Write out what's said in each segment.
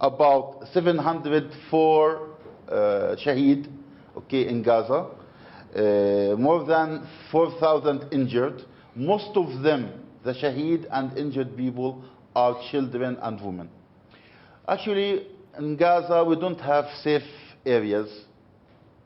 About 704 shaheed, in Gaza, more than 4,000 injured. Most of them, the shaheed and injured people, are children and women. Actually, in Gaza, we don't have safe areas.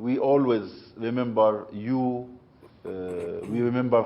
We always remember you, we remember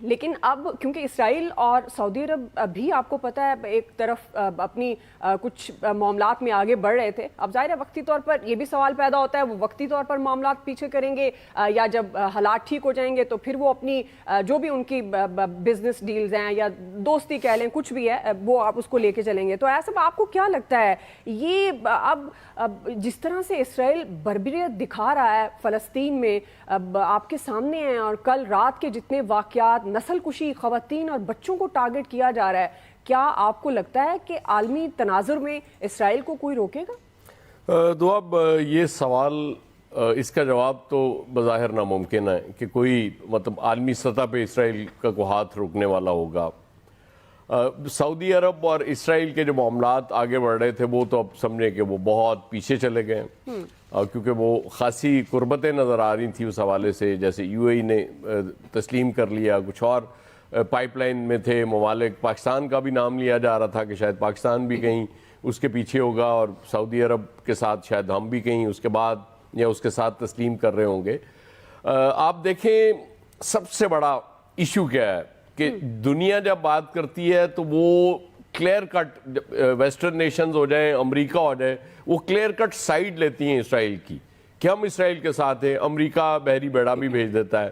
لیکن اب کیونکہ اسرائیل اور سعودی عرب بھی آپ کو پتہ ہے ایک طرف اپنی کچھ معاملات میں آگے بڑھ رہے تھے، اب ظاہر ہے وقتی طور پر یہ بھی سوال پیدا ہوتا ہے وہ وقتی طور پر معاملات پیچھے کریں گے یا جب حالات ٹھیک ہو جائیں گے تو پھر وہ اپنی جو بھی ان کی بزنس ڈیلز ہیں یا دوستی کہہ لیں کچھ بھی ہے وہ آپ اس کو لے کے چلیں گے. تو ایسا آپ کو کیا لگتا ہے یہ اب جس طرح سے اسرائیل بربریت دکھا رہا ہے فلسطین میں اب آپ کے سامنے ہیں، اور کل رات کے جتنے واقعات، نسل کشی، خواتین اور بچوں کو ٹارگٹ کیا جا رہا ہے، کیا آپ کو لگتا ہے کہ عالمی تناظر میں اسرائیل کو کوئی روکے گا؟ دواب یہ سوال اس کا جواب تو بظاہر ناممکن ہے کہ کوئی مطلب عالمی سطح پہ اسرائیل کا کوئی ہاتھ روکنے والا ہوگا. سعودی عرب اور اسرائیل کے جو معاملات آگے بڑھ رہے تھے وہ تو اب سمجھیں کہ وہ بہت پیچھے چلے گئے کیونکہ وہ خاصی قربتیں نظر آ رہی تھیں اس حوالے سے. جیسے یو اے ای نے تسلیم کر لیا، کچھ اور پائپ لائن میں تھے ممالک، پاکستان کا بھی نام لیا جا رہا تھا کہ شاید پاکستان بھی کہیں اس کے پیچھے ہوگا اور سعودی عرب کے ساتھ شاید ہم بھی کہیں اس کے بعد یا اس کے ساتھ تسلیم کر رہے ہوں گے. آپ دیکھیں سب سے بڑا ایشو کیا ہے کہ دنیا جب بات کرتی ہے تو وہ کلیئر کٹ، ویسٹرن نیشنز ہو جائیں، امریکہ ہو جائے، وہ کلیئر کٹ سائیڈ لیتی ہیں اسرائیل کی کہ ہم اسرائیل کے ساتھ ہیں. امریکہ بحری بیڑا بھی بھیج دیتا ہے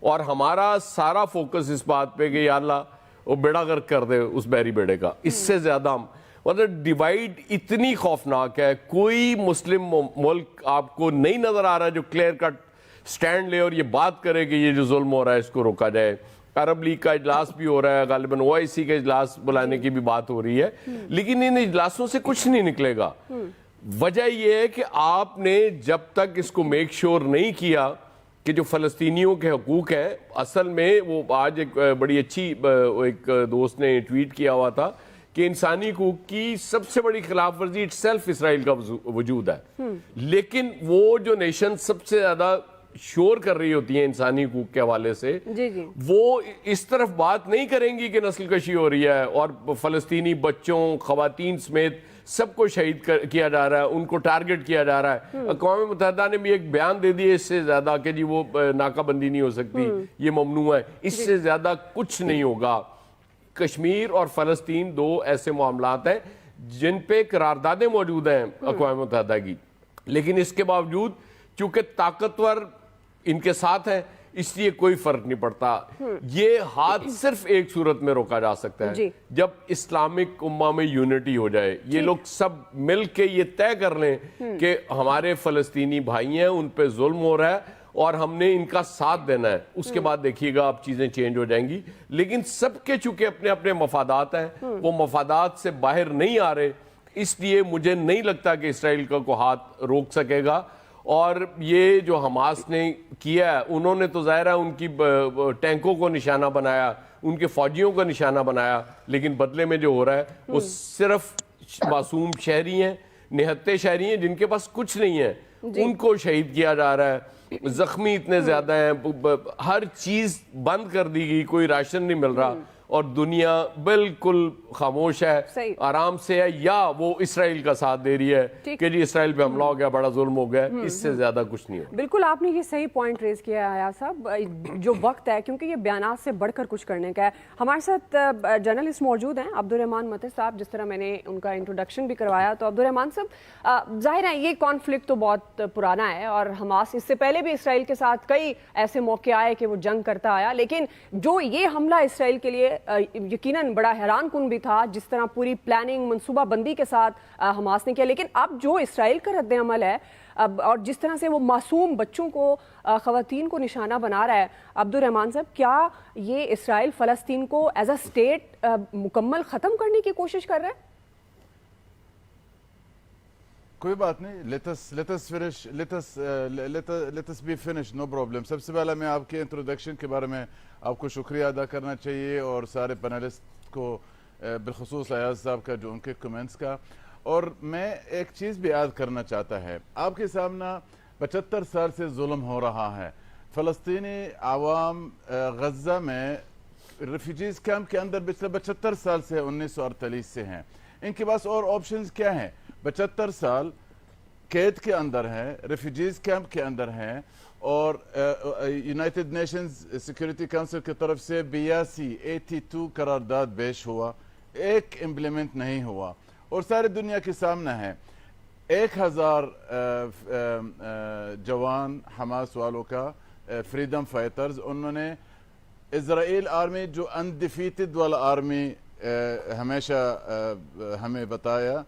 اور ہمارا سارا فوکس اس بات پہ کہ یا اللہ وہ بیڑا غرق کر دے اس بحری بیڑے کا. اس سے زیادہ ہم مطلب ڈیوائیڈ اتنی خوفناک ہے. کوئی مسلم ملک آپ کو نہیں نظر آ رہا ہے جو کلیئر کٹ سٹینڈ لے اور یہ بات کرے کہ یہ جو ظلم ہو رہا ہے اس کو روکا جائے. عرب لیگ کا اجلاس بھی ہو رہا ہے، غالباً OIC کا اجلاس بلانے کی بھی بات ہو رہی ہے، لیکن ان اجلاسوں سے کچھ نہیں نکلے گا. وجہ یہ ہے کہ آپ نے جب تک اس کو میک شور نہیں کیا کہ جو فلسطینیوں کے حقوق ہیں، اصل میں وہ آج ایک بڑی اچھی ایک دوست نے ٹویٹ کیا ہوا تھا کہ انسانی حقوق کی سب سے بڑی خلاف ورزی اٹ سیلف اسرائیل کا وجود ہے، لیکن وہ جو نیشن سب سے زیادہ شور کر رہی ہوتی ہیں انسانی حقوق کے حوالے سے وہ اس طرف بات نہیں کریں گی کہ نسل کشی ہو رہی ہے اور فلسطینی بچوں، خواتین سمیت سب کو شہید کیا جا رہا ہے، ان کو ٹارگٹ کیا جا رہا ہے. اقوام متحدہ نے بھی ایک بیان دے دیا اس سے زیادہ کہ جی وہ ناکہ بندی نہیں ہو سکتی، یہ ممنوع ہے. اس سے زیادہ کچھ نہیں ہوگا. کشمیر اور فلسطین دو ایسے معاملات ہیں جن پہ قراردادیں موجود ہیں اقوام متحدہ کی، لیکن اس کے باوجود چونکہ طاقتور ان کے ساتھ ہیں اس لیے کوئی فرق نہیں پڑتا. یہ ہاتھ صرف ایک صورت میں روکا جا سکتا ہے جب اسلامک امہ میں یونٹی ہو جائے. یہ لوگ سب مل کے یہ طے کر لیں کہ ہمارے فلسطینی بھائی ہیں، ان پہ ظلم ہو رہا ہے اور ہم نے ان کا ساتھ دینا ہے. اس کے بعد دیکھیے گا اب چیزیں چینج ہو جائیں گی. لیکن سب کے چونکہ اپنے اپنے مفادات ہیں، وہ مفادات سے باہر نہیں آ رہے، اس لیے مجھے نہیں لگتا کہ اسرائیل کا کوئی ہاتھ روک سکے گا. اور یہ جو حماس نے کیا ہے، انہوں نے تو ظاہر ہے ان کی ٹینکوں کو نشانہ بنایا، ان کے فوجیوں کا نشانہ بنایا، لیکن بدلے میں جو ہو رہا ہے وہ صرف معصوم شہری ہیں، نہتے شہری ہیں جن کے پاس کچھ نہیں ہے، ان کو شہید کیا جا رہا ہے. زخمی اتنے زیادہ ہیں، ہر چیز بند کر دی گئی، کوئی راشن نہیں مل رہا اور دنیا بالکل خاموش ہے، آرام سے ہے، یا وہ اسرائیل کا ساتھ دے رہی ہے کہ جی اسرائیل پہ حملہ ہو گیا، بڑا ظلم ہو گیا. اس سے زیادہ کچھ نہیں ہو. بالکل آپ نے یہ صحیح پوائنٹ ریز کیا ہے ایاز صاحب. جو وقت ہے کیونکہ یہ بیانات سے بڑھ کر کچھ کرنے کا ہے. ہمارے ساتھ جرنلسٹ موجود ہیں عبدالرحمان مطر صاحب. جس طرح میں نے ان کا انٹروڈکشن بھی کروایا تو عبدالرحمان صاحب ظاہر ہے یہ کانفلکٹ تو بہت پرانا ہے اور حماس اس سے پہلے بھی اسرائیل کے ساتھ کئی ایسے موقع آئے کہ وہ جنگ کرتا آیا، لیکن جو یہ حملہ اسرائیل کے لیے یقیناً بڑا حیران کن بھی تھا جس طرح پوری پلاننگ منصوبہ بندی کے ساتھ حماس نے کیا. لیکن اب جو اسرائیل کا رد عمل ہے اور جس طرح سے وہ معصوم بچوں کو، خواتین کو نشانہ بنا رہا ہے، عبدالرحمان صاحب کیا یہ اسرائیل فلسطین کو ایز اے اسٹیٹ مکمل ختم کرنے کی کوشش کر رہا ہے؟ کوئی بات نہیں، let us be finished, no problem. سب سے پہلے میں آپ کے انٹروڈکشن کے بارے میں آپ کو شکریہ ادا کرنا چاہیے اور سارے پینلسٹ کو، بالخصوص ایاز صاحب کا جو ان کے کمنٹس کا. اور میں ایک چیز بھی یاد کرنا چاہتا ہے، آپ کے سامنے 75 سال سے ظلم ہو رہا ہے. فلسطینی عوام غزہ میں ریفیوجیز کیمپ کے اندر پچھلے 75 سال سے 1948 سے ہیں. ان کے پاس اور آپشنز کیا ہیں؟ 75 سال قید کے اندر ہیں، ریفیوجیز کیمپ کے اندر ہیں، اور یونائٹڈ نیشنز سیکورٹی کونسل کی طرف سے 82 قرارداد پیش ہوا، ایک امپلیمنٹ نہیں ہوا، اور ساری دنیا کے سامنے ہے 1000 جوان حماس والوں کا، فریڈم فائٹرز، انہوں نے اسرائیل آرمی جو انڈیفیٹڈ والا آرمی ہمیشہ ہمیں بتایا،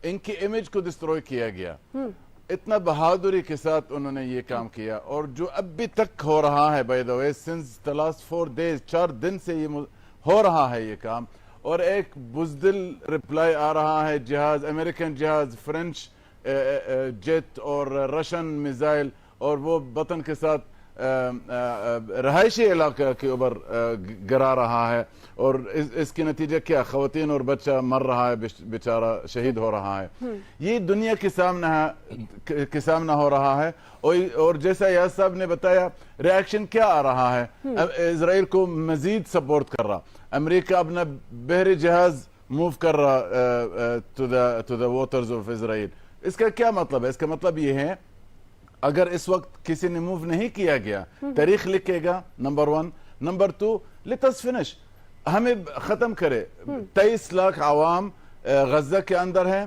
ان کی امیج کو ڈسٹروائے کیا گیا. اتنا بہادری کے ساتھ انہوں نے یہ کام کیا، اور جو اب بھی تک ہو رہا ہے by the way since the last 4 days، 4 دن سے یہ ہو رہا ہے یہ کام، اور ایک بزدل رپلائی آ رہا ہے، جہاز، امریکن جہاز، فرینچ جیٹ اور رشین میزائل، اور وہ وطن کے ساتھ رہائشی علاقہ کے اوپر گرا رہا ہے، اور اس کے نتیجہ کیا، خواتین اور بچہ مر رہا ہے، بیچارہ شہید ہو رہا ہے. یہ دنیا کے سامنے ہو رہا ہے، اور جیسا یاس صاحب نے بتایا ری ایکشن کیا آ رہا ہے، اسرائیل کو مزید سپورٹ کر رہا، امریکہ اپنا بحری جہاز موو کر رہا to the waters of Israel. اس کا کیا مطلب ہے؟ اس کا مطلب یہ ہے اگر اس وقت کسی نے موو نہیں کیا گیا، تاریخ لکھے گا، number 1. Number 2، let us finish, ہمیں ختم کرے. 23 لاکھ عوام غزہ کے اندر ہیں،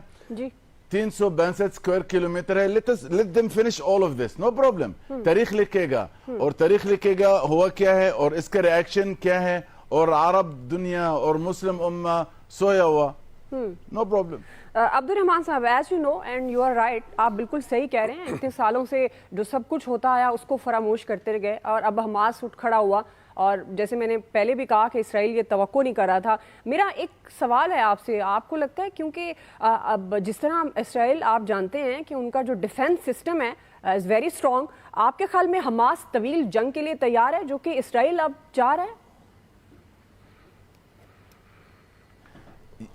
362 اسکوائر کلومیٹر ہے، let them finish all of this, no problem. تاریخ لکھے گا، اور تاریخ لکھے گا ہوا کیا ہے اور اس کا ری ایکشن کیا ہے، اور عرب دنیا اور مسلم امہ سویا ہوا، نو پرابلم. عبد الرحمان صاحب، as you know and you are right, آپ بالکل صحیح کہہ رہے ہیں. اتنے سالوں سے جو سب کچھ ہوتا آیا اس کو فراموش کرتے گئے، اور اب حماس اٹھ کھڑا ہوا، اور جیسے میں نے پہلے بھی کہا کہ اسرائیل یہ توقع نہیں کر رہا تھا. میرا ایک سوال ہے آپ سے، آپ کو لگتا ہے کیونکہ اب جس طرح اسرائیل آپ جانتے ہیں کہ ان کا جو ڈیفنس سسٹم ہے از ویری اسٹرانگ، آپ کے خیال میں حماس طویل جنگ کے لیے تیار ہے جو کہ اسرائیل اب چاہ رہا ہے؟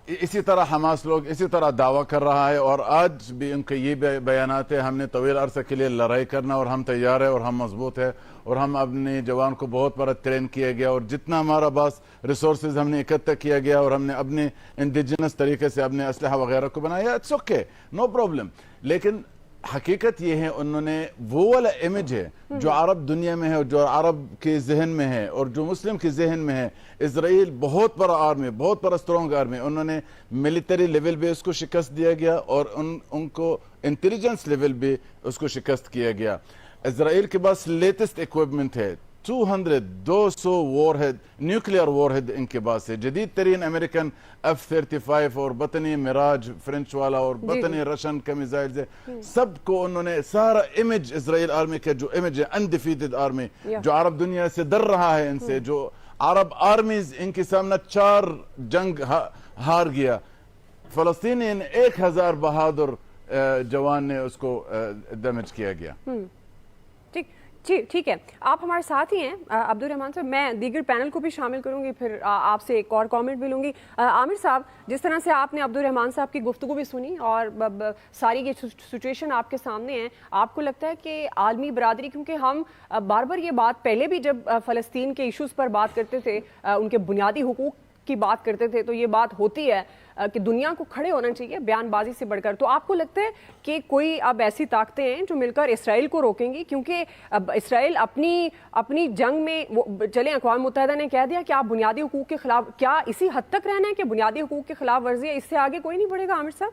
اسی طرح حماس لوگ اسی طرح دعویٰ کر رہا ہے، اور آج بھی ان کے یہ بیانات ہیں، ہم نے طویل عرصے کے لیے لڑائی کرنا، اور ہم تیار ہیں، اور ہم مضبوط ہیں، اور ہم اپنے جوان کو بہت بڑا ٹرین کیا گیا، اور جتنا ہمارا پاس ریسورسز ہم نے اکٹھا کیا گیا، اور ہم نے اپنے انڈیجنس طریقے سے اپنے اسلحہ وغیرہ کو بنایا، اٹس اوکے، نو پرابلم. لیکن حقیقت یہ ہے انہوں نے وہ والا امیج ہے جو عرب دنیا میں ہے، اور جو عرب کے ذہن میں ہے، اور جو مسلم کے ذہن میں ہے. اسرائیل بہت بڑا آرمی، بہت بڑا اسٹرانگ آرمی، انہوں نے ملٹری لیول پہ اس کو شکست دیا گیا، اور ان کو انٹیلیجنس لیول پہ اس کو شکست کیا گیا. اسرائیل کے پاس لیٹسٹ ایکوپمنٹ ہے، 200 war had, nuclear war had ان کے پاس ہے، جدید ترین امریکن F-35 اور بطنی میراج فرینچ والا، اور بطنی رشین کا میزائلز ہے. سب کو انہوں نے سارا امیج، اسرائیل آرمی کا جو امیج ہے انڈیفیٹڈ آرمی، جو عرب دنیا سے ڈر رہا ہے ان سے، جو عرب آرمیز ان کے سامنے 4 جنگ ہار گیا، فلسطینی 1000 بہادر جوان نے اس کو ڈیمیج کیا گیا. ٹھیک ہے، آپ ہمارے ساتھ ہی ہیں عبد الرحمان صاحب. میں دیگر پینل کو بھی شامل کروں گی، پھر آپ سے ایک اور کامنٹ بھی لوں گی. عامر صاحب، جس طرح سے آپ نے عبد الرحمان صاحب کی گفتگو بھی سنی، اور ساری یہ سچویشن آپ کے سامنے ہے، آپ کو لگتا ہے کہ عالمی برادری، کیونکہ ہم بار بار یہ بات پہلے بھی جب فلسطین کے ایشوز پر بات کرتے تھے، ان کے بنیادی حقوق کی بات کرتے تھے، تو یہ بات ہوتی ہے کہ دنیا کو کھڑے ہونا چاہیے بیان بازی سے بڑھ کر. تو آپ کو لگتا ہے کہ کوئی اب ایسی طاقتیں ہیں جو مل کر اسرائیل کو روکیں گی؟ کیونکہ اب اسرائیل اپنی جنگ میں، چلیں اقوام متحدہ نے کہہ دیا کہ آپ بنیادی حقوق کے خلاف، کیا اسی حد تک رہنا ہے کہ بنیادی حقوق کے خلاف ورزی ہے، اس سے آگے کوئی نہیں بڑھے گا؟ عامر صاحب،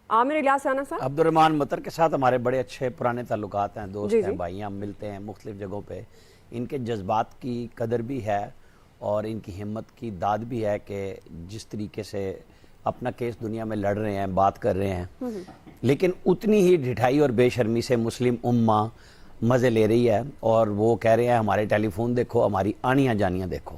عامر الیاس رانا صاحب. عبد الرحمان مطر کے ساتھ ہمارے بڑے اچھے پرانے تعلقات ہیں، دوست ہیں، بھائی، ہم ملتے ہیں مختلف جگہوں پہ. ان کے جذبات کی قدر بھی ہے، اور ان کی ہمت کی داد بھی ہے کہ جس طریقے سے اپنا کیس دنیا میں لڑ رہے ہیں، بات کر رہے ہیں، لیکن اتنی ہی ڈھٹائی اور بے شرمی سے مسلم امہ مزے لے رہی ہے، اور وہ کہہ رہے ہیں ہمارے ٹیلی فون دیکھو، ہماری آنیاں جانیاں دیکھو.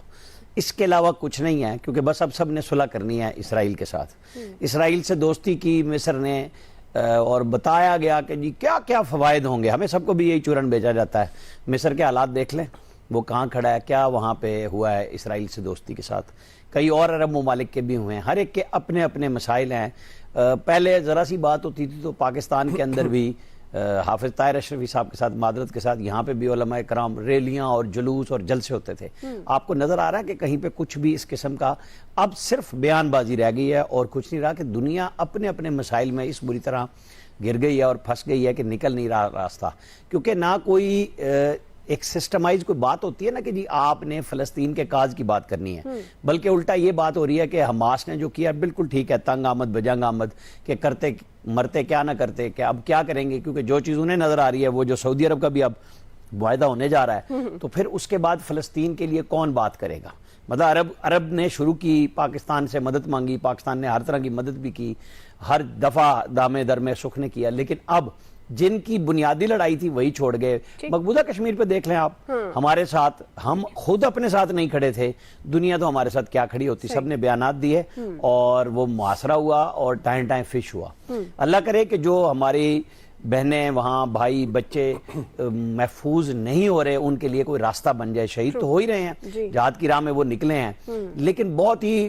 اس کے علاوہ کچھ نہیں ہے، کیونکہ بس اب سب نے صلح کرنی ہے اسرائیل کے ساتھ. اسرائیل سے دوستی کی مصر نے، اور بتایا گیا کہ جی کیا کیا فوائد ہوں گے. ہمیں سب کو بھی یہی چورن بھیجا جاتا ہے. مصر کے حالات دیکھ لیں، وہ کہاں کھڑا ہے، کیا وہاں پہ ہوا ہے اسرائیل سے دوستی کے ساتھ. کئی اور عرب ممالک کے بھی ہوئے ہیں، ہر ایک کے اپنے اپنے مسائل ہیں. پہلے ذرا سی بات ہوتی تھی تو پاکستان کے اندر بھی حافظ طاہر اشرفی صاحب کے ساتھ معذرت کے ساتھ یہاں پہ بھی علماء کرام ریلیاں اور جلوس اور جلسے ہوتے تھے. آپ کو نظر آ رہا ہے کہ کہیں پہ کچھ بھی اس قسم کا اب صرف بیان بازی رہ گئی ہے اور کچھ نہیں رہا, کہ دنیا اپنے اپنے مسائل میں اس بری طرح گر گئی ہے اور پھنس گئی ہے کہ نکل نہیں رہا راستہ, کیونکہ نہ کوئی ایک سسٹمائز کوئی بات ہوتی ہے نا کہ جی آپ نے فلسطین کے کاز کی بات کرنی ہے, بلکہ الٹا یہ بات ہو رہی ہے کہ حماس نے جو کیا بالکل ٹھیک ہے, تنگ آمد بجنگ آمد, کہ کرتے مرتے کیا نہ کرتے, کہ اب کیا کریں گے, کیونکہ جو چیز انہیں نظر آ رہی ہے وہ جو سعودی عرب کا بھی اب معاہدہ ہونے جا رہا ہے, تو پھر اس کے بعد فلسطین کے لیے کون بات کرے گا. مطلب عرب نے شروع کی, پاکستان سے مدد مانگی, پاکستان نے ہر طرح کی مدد بھی کی, ہر دفعہ دامے در میں سکھ نے کیا, لیکن اب جن کی بنیادی لڑائی تھی وہی چھوڑ گئے. مقبوضہ کشمیر پہ دیکھ لیں آپ, ہمارے ساتھ ہم خود اپنے ساتھ نہیں کھڑے تھے, دنیا تو ہمارے ساتھ کیا کھڑی ہوتی, سب نے بیانات دیے اور وہ محاصرہ ہوا اور ٹائم ٹائم فش ہوا. اللہ کرے کہ جو ہماری بہنیں وہاں بھائی بچے محفوظ نہیں ہو رہے ان کے لیے کوئی راستہ بن جائے. شہید تو ہو ہی رہے ہیں, جہاد کی راہ میں وہ نکلے ہیں, لیکن بہت ہی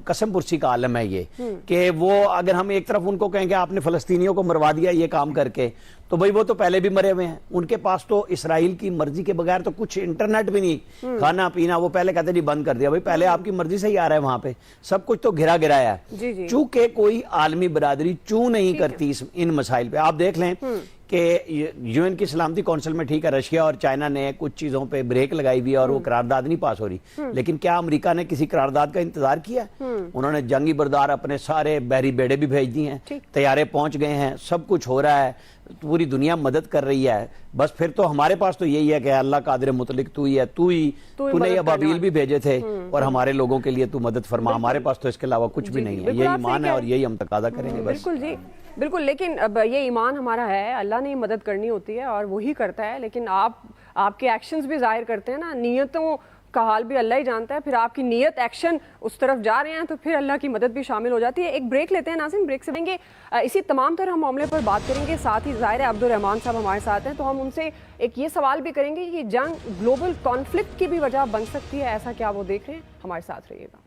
قسم پرسی کا عالم ہے یہ کہ وہ اگر ہم ایک طرف ان کو کہیں کہ آپ نے فلسطینیوں کو مروا دیا یہ کام کر کے, تو بھئی وہ تو پہلے بھی مرے ہوئے ہیں, ان کے پاس تو اسرائیل کی مرضی کے بغیر تو کچھ انٹرنیٹ بھی نہیں, کھانا پینا وہ پہلے کہتے جی بند کر دیا. بھئی پہلے آپ کی مرضی سے ہی آ رہا ہے, وہاں پہ سب کچھ تو گھرا گرایا ہے. چونکہ کوئی عالمی برادری چوں نہیں کرتی ان مسائل پہ. آپ دیکھ لیں کہ یو این کی سلامتی کونسل میں ٹھیک ہے رشیا اور چائنا نے کچھ چیزوں پہ بریک لگائی ہوئی ہے اور وہ قرارداد نہیں پاس ہو رہی, لیکن کیا امریکہ نے کسی قرارداد کا انتظار کیا؟ انہوں نے جنگی بردار اپنے سارے بحری بیڑے بھی بھیج دیے ہیں, طیارے پہنچ گئے ہیں, سب کچھ ہو رہا ہے, پوری دنیا مدد کر رہی ہے. بس پھر تو ہمارے پاس تو یہی ہے کہ اللہ قادر مطلق تو ہی ہے, تو نے یہ ابابیل بھی بھیجے تھے اور ہمارے لوگوں کے لیے تو مدد فرما. ہمارے پاس تو اس کے علاوہ کچھ بھی نہیں ہے, یہی ایمان ہے اور یہی ہم تقاضا کریں گے. بالکل جی بالکل, لیکن اب یہ ایمان ہمارا ہے, اللہ نے مدد کرنی ہوتی ہے اور وہی کرتا ہے, لیکن آپ کے ایکشنز بھی ظاہر کرتے ہیں نا, نیتوں کا حال بھی اللہ ہی جانتا ہے. پھر آپ کی نیت ایکشن اس طرف جا رہے ہیں تو پھر اللہ کی مدد بھی شامل ہو جاتی ہے. ایک بریک لیتے ہیں ناظرین, بریک سے دیں گے اسی تمام طرح ہم معاملے پر بات کریں گے. ساتھ ہی ظاہر ہے عبدالرحمان صاحب ہمارے ساتھ ہیں, تو ہم ان سے ایک یہ سوال بھی کریں گے کہ جنگ گلوبل کانفلکٹ کی بھی وجہ بن سکتی ہے, ایسا کیا وہ دیکھ رہے ہیں؟ ہمارے ساتھ رہیے گا.